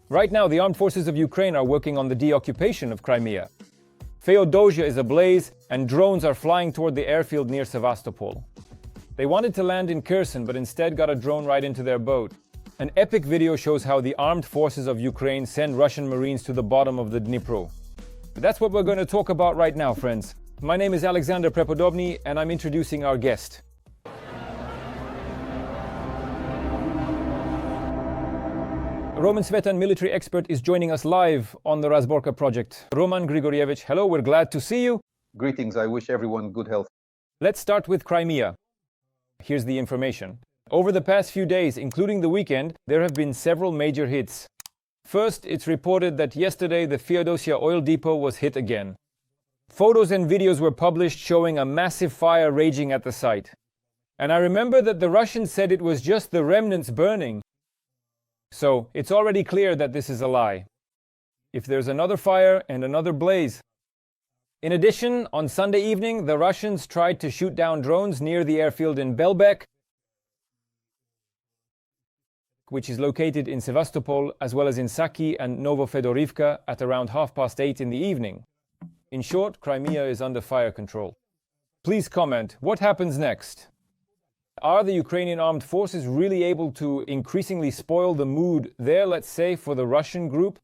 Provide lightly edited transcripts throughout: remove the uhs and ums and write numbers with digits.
Right now, the armed forces of Ukraine are working on the deoccupation of Crimea. Feodosia is ablaze, and drones are flying toward the airfield near Sevastopol. They wanted to land in Kherson, but instead got a drone right into their boat. An epic video shows how the armed forces of Ukraine send Russian Marines to the bottom of the Dnipro. That's what we're going to talk about right now, friends. My name is Alexander Prepodobny, and I'm introducing our guest. Roman Svitan, military expert, is joining us live on the Razborka project. Roman Grigorievich, hello, we're glad to see you. Greetings, I wish everyone good health. Let's start with Crimea. Here's the information. Over the past few days, including the weekend, there have been several major hits. First, it's reported that yesterday the Feodosia oil depot was hit again. Photos and videos were published showing a massive fire raging at the site. And I remember that the Russians said it was just the remnants burning. So, it's already clear that this is a lie. If there's another fire and another blaze. In addition, on Sunday evening, the Russians tried to shoot down drones near the airfield in Belbek, which is located in Sevastopol, as well as in Saki and Novofedorivka at around 8:30 in the evening. In short, Crimea is under fire control. Please comment, what happens next? Are the Ukrainian armed forces really able to increasingly spoil the mood there, let's say, for the Russian group?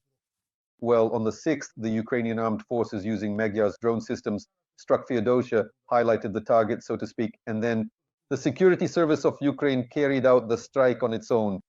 Well, on the 6th, the Ukrainian armed forces using Magyar's drone systems struck Feodosia, highlighted the target, so to speak, and then the security service of Ukraine carried out the strike on its own.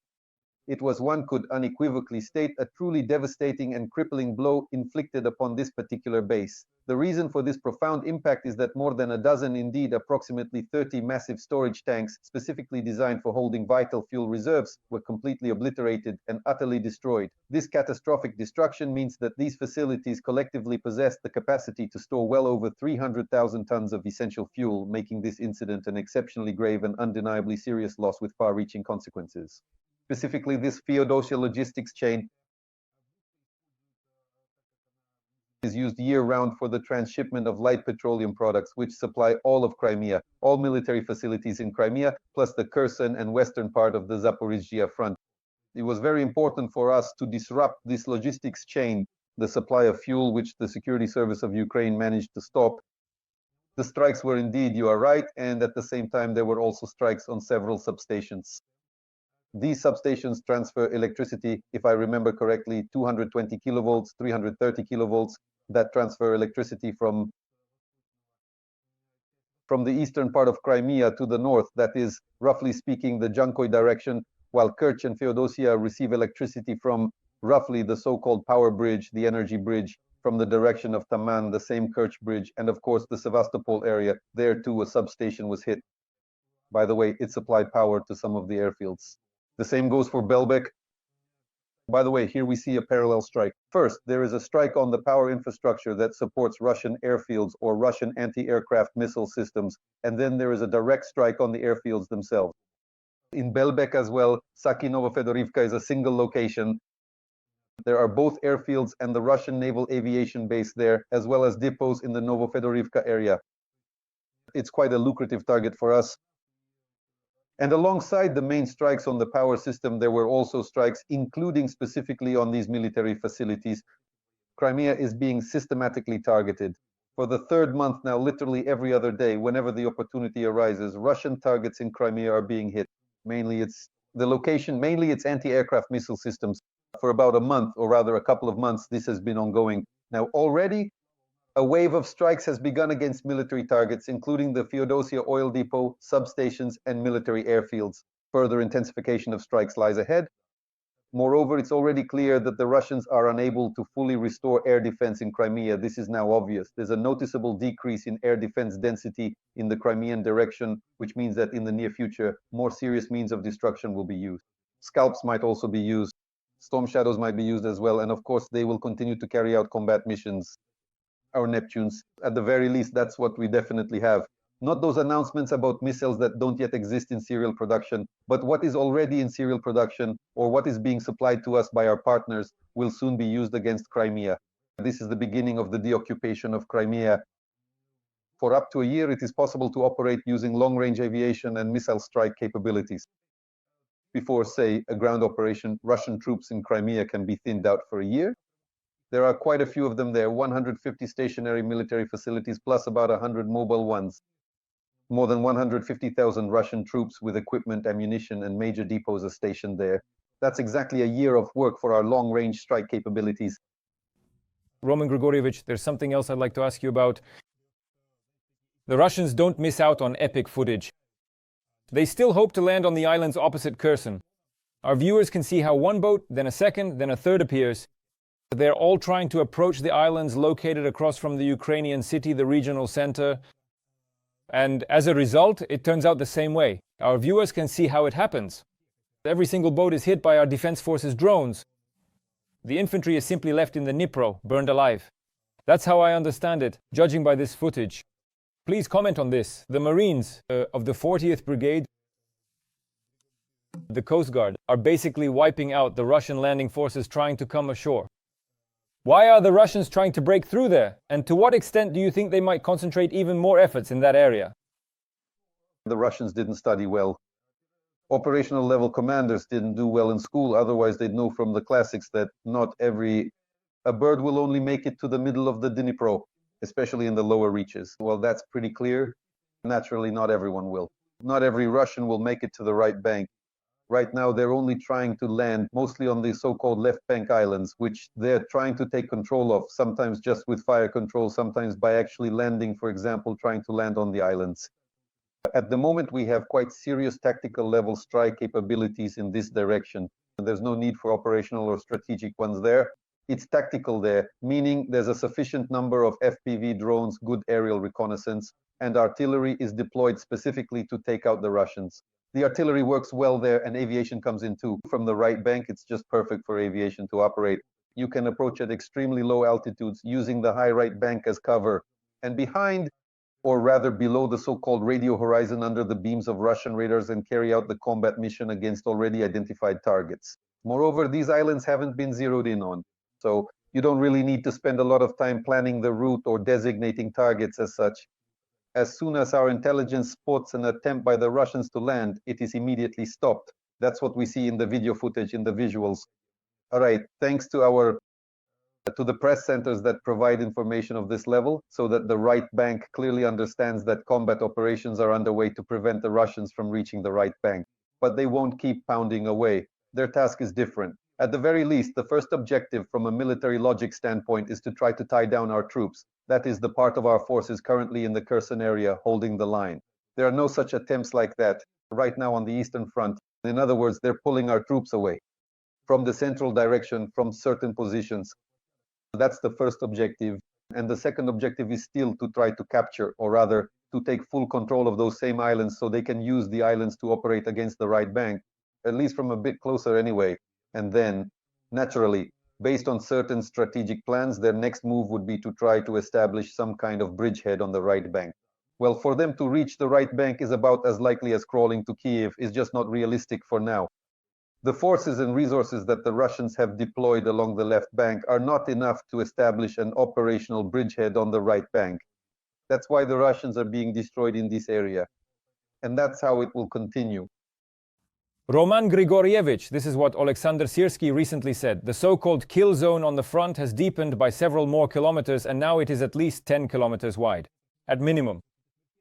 It was, one could unequivocally state, a truly devastating and crippling blow inflicted upon this particular base. The reason for this profound impact is that more than a dozen, indeed approximately 30 massive storage tanks specifically designed for holding vital fuel reserves were completely obliterated and utterly destroyed. This catastrophic destruction means that these facilities collectively possess the capacity to store well over 300,000 tons of essential fuel, making this incident an exceptionally grave and undeniably serious loss with far-reaching consequences. Specifically, this Feodosia logistics chain is used year-round for the transshipment of light petroleum products, which supply all of Crimea, all military facilities in Crimea, plus the Kherson and western part of the Zaporizhzhia front. It was very important for us to disrupt this logistics chain, the supply of fuel, which the security service of Ukraine managed to stop. The strikes were indeed, you are right, and at the same time there were also strikes on several substations. These substations transfer electricity, if I remember correctly, 220 kilovolts, 330 kilovolts, that transfer electricity from the eastern part of Crimea to the north, that is, roughly speaking, the Jankoy direction, while Kerch and Feodosia receive electricity from roughly the so-called power bridge, the energy bridge, from the direction of Taman, the same Kerch bridge, and of course the Sevastopol area. There too a substation was hit. By the way, it supplied power to some of the airfields. The same goes for Belbek. By the way, here we see a parallel strike. First, there is a strike on the power infrastructure that supports Russian airfields or Russian anti-aircraft missile systems, and then there is a direct strike on the airfields themselves. In Belbek as well, Saki Novofedorivka is a single location. There are both airfields and the Russian naval aviation base there, as well as depots in the Novofedorivka area. It's quite a lucrative target for us. And alongside the main strikes on the power system, there were also strikes, including specifically on these military facilities. Crimea is being systematically targeted. For the third month now, literally every other day, whenever the opportunity arises, Russian targets in Crimea are being hit. Mainly it's anti-aircraft missile systems. For about a month, or rather a couple of months, this has been ongoing. Now already, a wave of strikes has begun against military targets, including the Feodosia oil depot, substations, and military airfields. Further intensification of strikes lies ahead. Moreover, it's already clear that the Russians are unable to fully restore air defense in Crimea. This is now obvious. There's a noticeable decrease in air defense density in the Crimean direction, which means that in the near future, more serious means of destruction will be used. Scalps might also be used. Storm shadows might be used as well. And of course, they will continue to carry out combat missions. Our Neptunes. At the very least, that's what we definitely have. Not those announcements about missiles that don't yet exist in serial production, but what is already in serial production or what is being supplied to us by our partners will soon be used against Crimea. This is the beginning of the deoccupation of Crimea. For up to a year, it is possible to operate using long-range aviation and missile strike capabilities. before, say, a ground operation, Russian troops in Crimea can be thinned out for a year. There are quite a few of them there, 150 stationary military facilities plus about 100 mobile ones. More than 150,000 Russian troops with equipment, ammunition, and major depots are stationed there. That's exactly a year of work for our long-range strike capabilities. Roman Grigorievich, there's something else I'd like to ask you about. The Russians don't miss out on epic footage. They still hope to land on the islands opposite Kherson. Our viewers can see how one boat, then a second, then a third appears. They're all trying to approach the islands located across from the Ukrainian city, the regional center. And as a result, it turns out the same way. Our viewers can see how it happens. Every single boat is hit by our defense forces' drones. The infantry is simply left in the Dnipro, burned alive. That's how I understand it, judging by this footage. Please comment on this. The Marines of the 40th Brigade, the Coast Guard, are basically wiping out the Russian landing forces trying to come ashore. Why are the Russians trying to break through there? And to what extent do you think they might concentrate even more efforts in that area? The Russians didn't study well. Operational level commanders didn't do well in school, otherwise they'd know from the classics that a bird will only make it to the middle of the Dnipro, especially in the lower reaches. Well, that's pretty clear. Naturally, not everyone will. Not every Russian will make it to the right bank. Right now, they're only trying to land mostly on the so-called left bank islands, which they're trying to take control of, sometimes just with fire control, sometimes by actually landing, for example, trying to land on the islands. At the moment, we have quite serious tactical level strike capabilities in this direction. There's no need for operational or strategic ones there. It's tactical there, meaning there's a sufficient number of FPV drones, good aerial reconnaissance, and artillery is deployed specifically to take out the Russians. The artillery works well there, and aviation comes in too. From the right bank, it's just perfect for aviation to operate. You can approach at extremely low altitudes using the high right bank as cover. And behind, or rather below the so-called radio horizon under the beams of Russian radars, and carry out the combat mission against already identified targets. Moreover, these islands haven't been zeroed in on. So you don't really need to spend a lot of time planning the route or designating targets as such. As soon as our intelligence spots an attempt by the Russians to land, it is immediately stopped. That's what we see in the video footage, in the visuals. All right, thanks to the press centers that provide information of this level, so that the right bank clearly understands that combat operations are underway to prevent the Russians from reaching the right bank. But they won't keep pounding away. Their task is different. At the very least, the first objective from a military logic standpoint is to try to tie down our troops. That is the part of our forces currently in the Kherson area holding the line. There are no such attempts like that right now on the Eastern Front. In other words, they're pulling our troops away from the central direction, from certain positions. That's the first objective. And the second objective is still to try to capture, or rather to take full control of those same islands so they can use the islands to operate against the right bank, at least from a bit closer anyway. And then, naturally, based on certain strategic plans, their next move would be to try to establish some kind of bridgehead on the right bank. Well, for them to reach the right bank is about as likely as crawling to Kiev. Is just not realistic for now. The forces and resources that the Russians have deployed along the left bank are not enough to establish an operational bridgehead on the right bank. That's why the Russians are being destroyed in this area. And that's how it will continue. Roman Grigorievich, this is what Alexander Sirski recently said. The so-called kill zone on the front has deepened by several more kilometers, and now it is at least 10 kilometers wide, at minimum.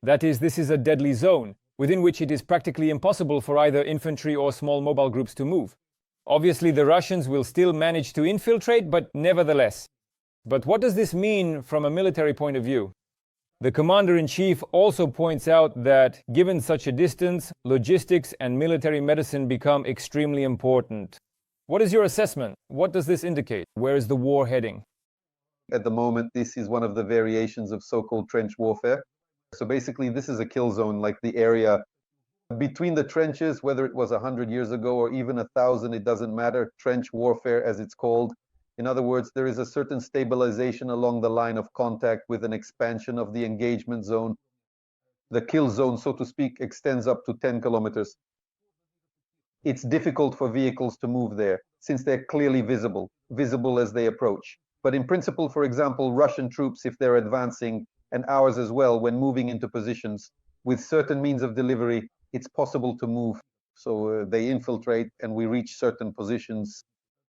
That is, this is a deadly zone, within which it is practically impossible for either infantry or small mobile groups to move. Obviously, the Russians will still manage to infiltrate, but nevertheless. But what does this mean from a military point of view? The commander-in-chief also points out that, given such a distance, logistics and military medicine become extremely important. What is your assessment? What does this indicate? Where is the war heading? At the moment, this is one of the variations of so-called trench warfare. So basically, this is a kill zone, like the area between the trenches, whether it was 100 years ago or even 1,000, it doesn't matter. Trench warfare, as it's called. In other words, there is a certain stabilization along the line of contact with an expansion of the engagement zone. The kill zone, so to speak, extends up to 10 kilometers. It's difficult for vehicles to move there, since they're clearly visible as they approach. But in principle, for example, Russian troops, if they're advancing, and ours as well, when moving into positions, with certain means of delivery, it's possible to move. So they infiltrate and we reach certain positions.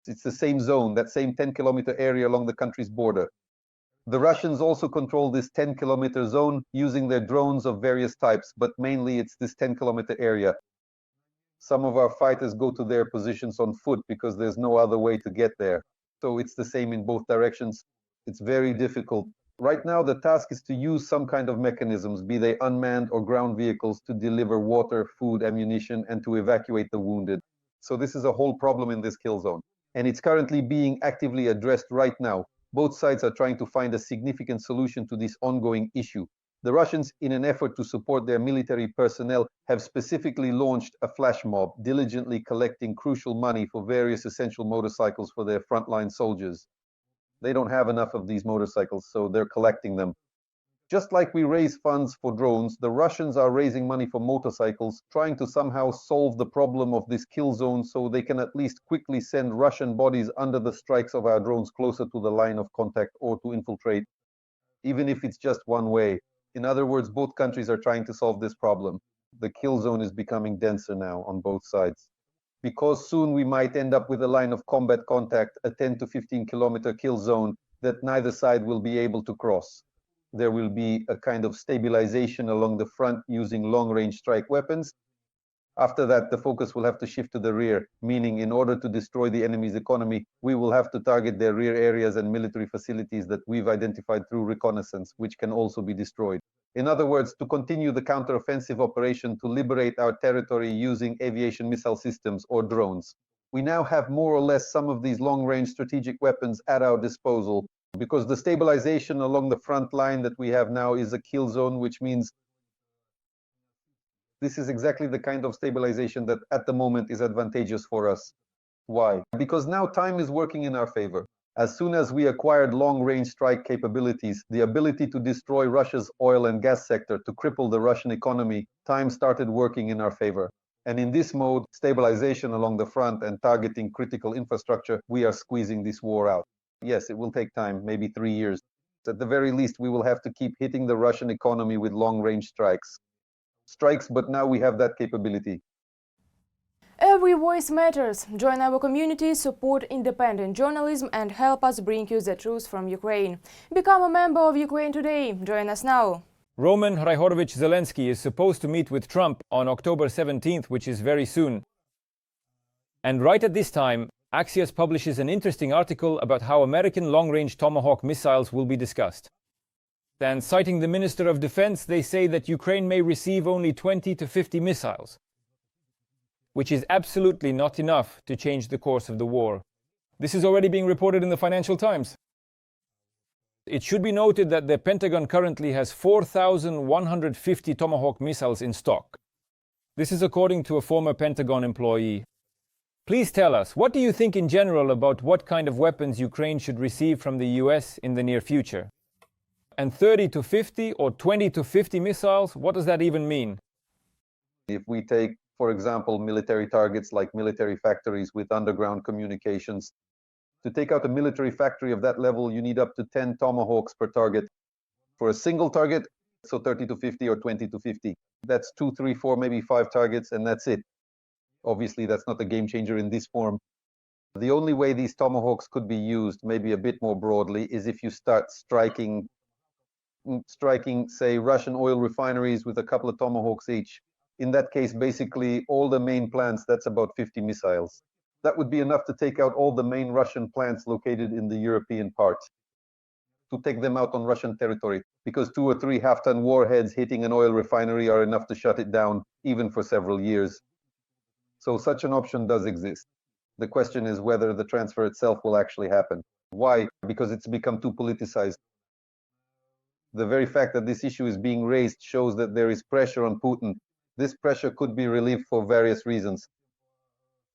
It's the same zone, that same 10-kilometer area along the country's border. The Russians also control this 10-kilometer zone using their drones of various types, but mainly it's this 10-kilometer area. Some of our fighters go to their positions on foot because there's no other way to get there. So it's the same in both directions. It's very difficult. Right now, the task is to use some kind of mechanisms, be they unmanned or ground vehicles, to deliver water, food, ammunition, and to evacuate the wounded. So this is a whole problem in this kill zone. And it's currently being actively addressed right now. Both sides are trying to find a significant solution to this ongoing issue. The Russians, in an effort to support their military personnel, have specifically launched a flash mob, diligently collecting crucial money for various essential motorcycles for their frontline soldiers. They don't have enough of these motorcycles, so they're collecting them. Just like we raise funds for drones, the Russians are raising money for motorcycles, trying to somehow solve the problem of this kill zone so they can at least quickly send Russian bodies under the strikes of our drones closer to the line of contact or to infiltrate, even if it's just one way. In other words, both countries are trying to solve this problem. The kill zone is becoming denser now on both sides. Because soon we might end up with a line of combat contact, a 10 to 15-kilometer kill zone that neither side will be able to cross. There will be a kind of stabilization along the front using long-range strike weapons. After that, the focus will have to shift to the rear, meaning in order to destroy the enemy's economy, we will have to target their rear areas and military facilities that we've identified through reconnaissance, which can also be destroyed. In other words, to continue the counteroffensive operation to liberate our territory using aviation missile systems or drones. We now have more or less some of these long-range strategic weapons at our disposal, because the stabilization along the front line that we have now is a kill zone, which means this is exactly the kind of stabilization that at the moment is advantageous for us. Why? Because now time is working in our favor. As soon as we acquired long-range strike capabilities, the ability to destroy Russia's oil and gas sector, to cripple the Russian economy, time started working in our favor. And in this mode, stabilization along the front and targeting critical infrastructure, we are squeezing this war out. Yes, it will take time, maybe 3 years. At the very least, we will have to keep hitting the Russian economy with long-range strikes. But now we have that capability. Every voice matters. Join our community, support independent journalism and help us bring you the truth from Ukraine. Become a member of Ukraine Today. Join us now. Roman Zelensky is supposed to meet with Trump on October 17th, which is very soon. And right at this time, Axios publishes an interesting article about how American long-range Tomahawk missiles will be discussed. And citing the Minister of Defense, they say that Ukraine may receive only 20 to 50 missiles, which is absolutely not enough to change the course of the war. This is already being reported in the Financial Times. It should be noted that the Pentagon currently has 4,150 Tomahawk missiles in stock. This is according to a former Pentagon employee. Please tell us, what do you think in general about what kind of weapons Ukraine should receive from the US in the near future? And 30 to 50 or 20 to 50 missiles, what does that even mean? If we take, for example, military targets like military factories with underground communications, to take out a military factory of that level, you need up to 10 Tomahawks per target. For a single target, so 30 to 50 or 20 to 50. That's 2, 3, 4, maybe 5 targets, and that's it. Obviously, that's not a game changer in this form. The only way these Tomahawks could be used, maybe a bit more broadly, is if you start striking, say, Russian oil refineries with a couple of Tomahawks each. In that case, basically, all the main plants, that's about 50 missiles. That would be enough to take out all the main Russian plants located in the European part, to take them out on Russian territory, because 2 or 3 half-ton warheads hitting an oil refinery are enough to shut it down, even for several years. So such an option does exist. The question is whether the transfer itself will actually happen. Why? Because it's become too politicized. The very fact that this issue is being raised shows that there is pressure on Putin. This pressure could be relieved for various reasons.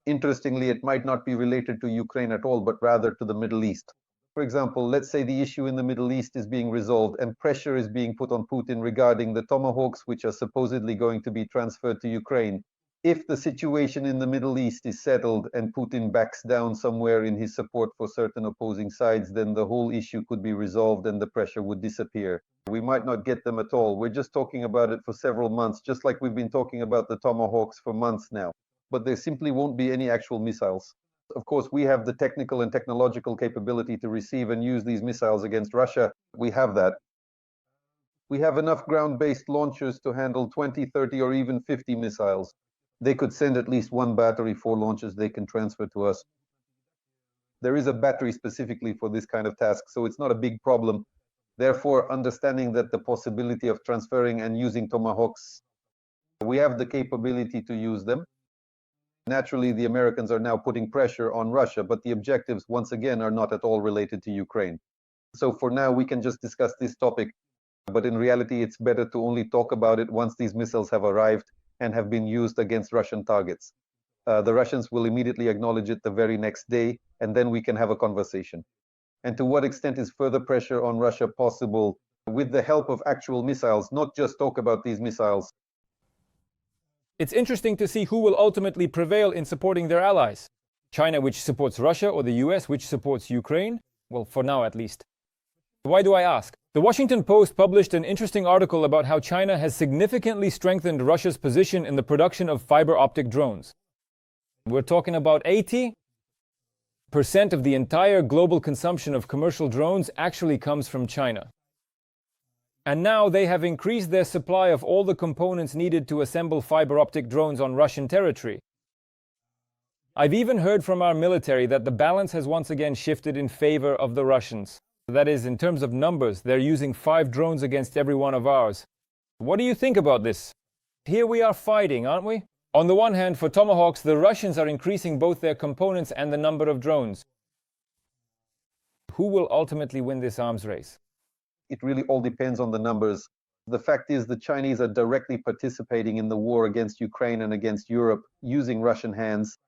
Interestingly, it might not be related to Ukraine at all, but rather to the Middle East. For example, let's say the issue in the Middle East is being resolved and pressure is being put on Putin regarding the Tomahawks, which are supposedly going to be transferred to Ukraine. If the situation in the Middle East is settled and Putin backs down somewhere in his support for certain opposing sides, then the whole issue could be resolved and the pressure would disappear. We might not get them at all. We're just talking about it for several months, just like we've been talking about the Tomahawks for months now. but there simply won't be any actual missiles. Of course, we have the technical and technological capability to receive and use these missiles against Russia. We have that. We have enough ground-based launchers to handle 20, 30, or even 50 missiles. They could send at least one battery, 4 launches they can transfer to us. There is a battery specifically for this kind of task, so it's not a big problem. Therefore, understanding that the possibility of transferring and using Tomahawks, we have the capability to use them. Naturally, the Americans are now putting pressure on Russia, but the objectives, once again, are not at all related to Ukraine. So for now, we can just discuss this topic, but in reality, it's better to only talk about it once these missiles have arrived and have been used against Russian targets. The Russians will immediately acknowledge it the very next day, and then we can have a conversation. And to what extent is further pressure on Russia possible with the help of actual missiles, not just talk about these missiles? It's interesting to see who will ultimately prevail in supporting their allies. China, which supports Russia, or the US, which supports Ukraine? Well, for now at least. Why do I ask? The Washington Post published an interesting article about how China has significantly strengthened Russia's position in the production of fiber optic drones. We're talking about 80% of the entire global consumption of commercial drones actually comes from China. And now they have increased their supply of all the components needed to assemble fiber optic drones on Russian territory. I've even heard from our military that the balance has once again shifted in favor of the Russians. That is, in terms of numbers, they're using 5 drones against every one of ours. What do you think about this? Here we are fighting, aren't we? On the one hand, for Tomahawks, the Russians are increasing both their components and the number of drones. Who will ultimately win this arms race? It really all depends on the numbers. The fact is the Chinese are directly participating in the war against Ukraine and against Europe using Russian hands.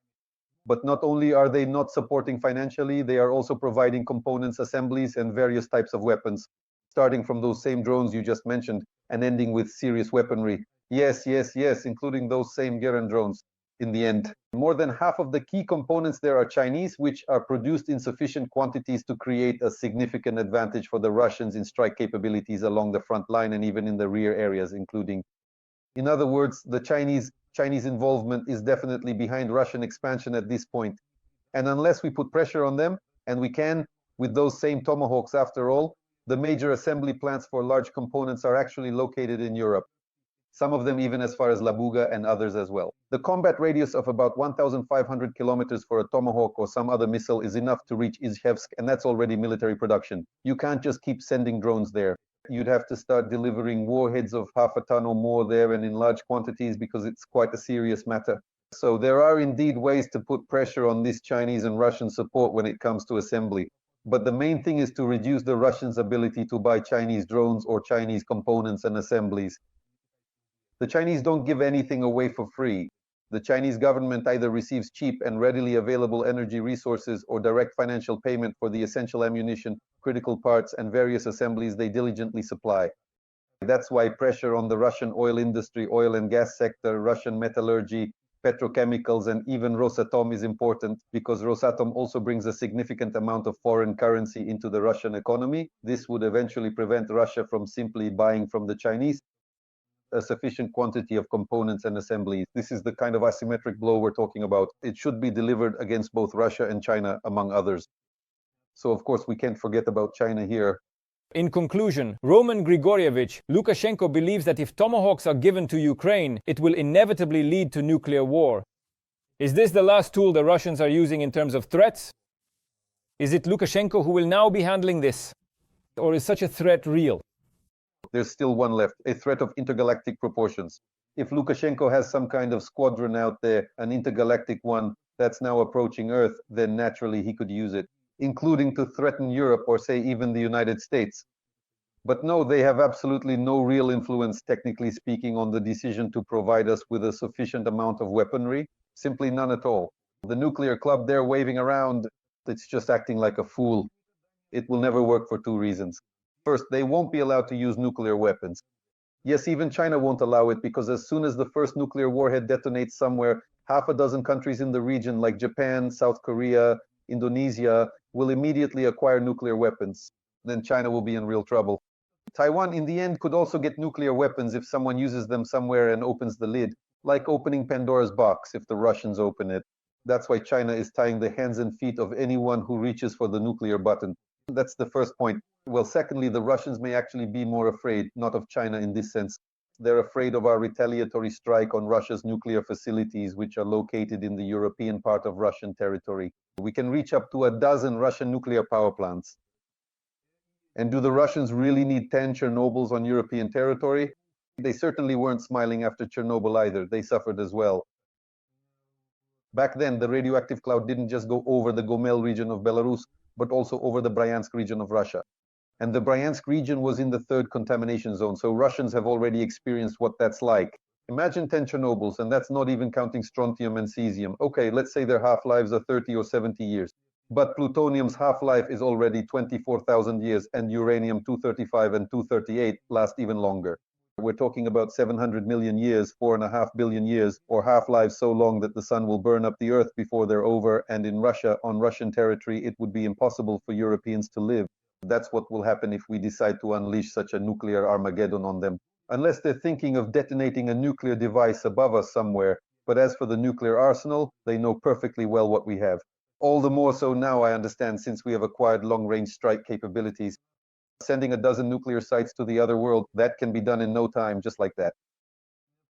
But not only are they not supporting financially, they are also providing components, assemblies, and various types of weapons, starting from those same drones you just mentioned and ending with serious weaponry. Yes, including those same Geren drones in the end. More than half of the key components there are Chinese, which are produced in sufficient quantities to create a significant advantage for the Russians in strike capabilities along the front line and even in the rear areas, including. In other words, the Chinese involvement is definitely behind Russian expansion at this point. And unless we put pressure on them, and we can with those same Tomahawks after all, the major assembly plants for large components are actually located in Europe. Some of them even as far as Labuga and others as well. The combat radius of about 1,500 kilometers for a Tomahawk or some other missile is enough to reach Izhevsk, and that's already military production. You can't just keep sending drones there. You'd have to start delivering warheads of half a ton or more there and in large quantities because it's quite a serious matter. So there are indeed ways to put pressure on this Chinese and Russian support when it comes to assembly. But the main thing is to reduce the Russians' ability to buy Chinese drones or Chinese components and assemblies. The Chinese don't give anything away for free. The Chinese government either receives cheap and readily available energy resources or direct financial payment for the essential ammunition, critical parts, and various assemblies they diligently supply. That's why pressure on the Russian oil industry, oil and gas sector, Russian metallurgy, petrochemicals, and even Rosatom is important, because Rosatom also brings a significant amount of foreign currency into the Russian economy. This would eventually prevent Russia from simply buying from the Chinese a sufficient quantity of components and assemblies. This is the kind of asymmetric blow we're talking about. It should be delivered against both Russia and China, among others. So, of course, we can't forget about China here. In conclusion, Roman Grigorievich, Lukashenko believes that if Tomahawks are given to Ukraine, it will inevitably lead to nuclear war. Is this the last tool the Russians are using in terms of threats? Is it Lukashenko who will now be handling this? Or is such a threat real? There's still one left, a threat of intergalactic proportions. If Lukashenko has some kind of squadron out there, an intergalactic one that's now approaching Earth, then naturally he could use it, including to threaten Europe or say even the United States. But no, they have absolutely no real influence, technically speaking, on the decision to provide us with a sufficient amount of weaponry. Simply none at all. The nuclear club they're waving around, it's just acting like a fool. It will never work for 2 reasons. First, they won't be allowed to use nuclear weapons. Yes, even China won't allow it, because as soon as the first nuclear warhead detonates somewhere, half a dozen countries in the region like Japan, South Korea, Indonesia will immediately acquire nuclear weapons. Then China will be in real trouble. Taiwan, in the end, could also get nuclear weapons if someone uses them somewhere and opens the lid. like opening Pandora's box if the Russians open it. That's why China is tying the hands and feet of anyone who reaches for the nuclear button. That's the first point. Well, secondly, the Russians may actually be more afraid, not of China in this sense. They're afraid of our retaliatory strike on Russia's nuclear facilities, which are located in the European part of Russian territory. We can reach up to 12 Russian nuclear power plants. And do the Russians really need 10 Chernobyls on European territory? They certainly weren't smiling after Chernobyl either. They suffered as well. Back then, the radioactive cloud didn't just go over the Gomel region of Belarus, but also over the Bryansk region of Russia. And the Bryansk region was in the third contamination zone, so Russians have already experienced what that's like. Imagine 10 Chernobyls, and that's not even counting strontium and cesium. Okay, let's say their half-lives are 30 or 70 years. But plutonium's half-life is already 24,000 years, and uranium-235 and 238 last even longer. We're talking about 700 million years, 4.5 billion years, or half-lives so long that the sun will burn up the earth before they're over, and in Russia, on Russian territory, it would be impossible for Europeans to live. That's what will happen if we decide to unleash such a nuclear Armageddon on them. Unless they're thinking of detonating a nuclear device above us somewhere. But as for the nuclear arsenal, they know perfectly well what we have. All the more so now, I understand, since we have acquired long-range strike capabilities. Sending 12 nuclear sites to the other world, that can be done in no time, just like that.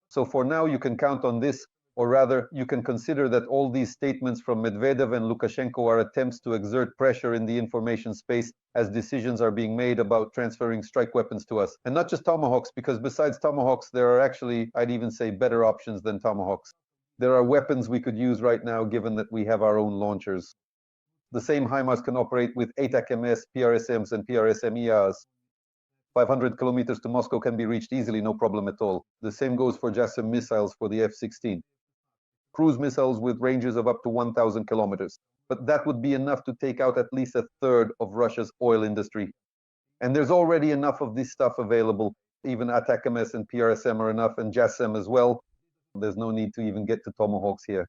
So for now, you can count on this, or rather, you can consider that all these statements from Medvedev and Lukashenko are attempts to exert pressure in the information space as decisions are being made about transferring strike weapons to us. And not just Tomahawks, because besides Tomahawks, there are actually, I'd even say, better options than Tomahawks. There are weapons we could use right now, given that we have our own launchers. The same HIMARS can operate with ATAC-MS, PRSMs, and PRSM-ERs. 500 kilometers to Moscow can be reached easily, no problem at all. The same goes for JASSM missiles for the F-16. Cruise missiles with ranges of up to 1,000 kilometers. But that would be enough to take out at least a third of Russia's oil industry. And there's already enough of this stuff available. Even ATAC-MS and PRSM are enough, and JASSM as well. There's no need to even get to Tomahawks here.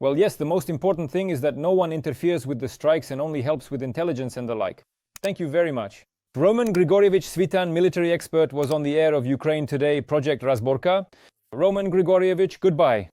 Well, yes, the most important thing is that no one interferes with the strikes and only helps with intelligence and the like. Thank you very much. Roman Svitan, military expert, was on the air of Ukraine Today, Project Razborka. Roman Grigorievich, goodbye.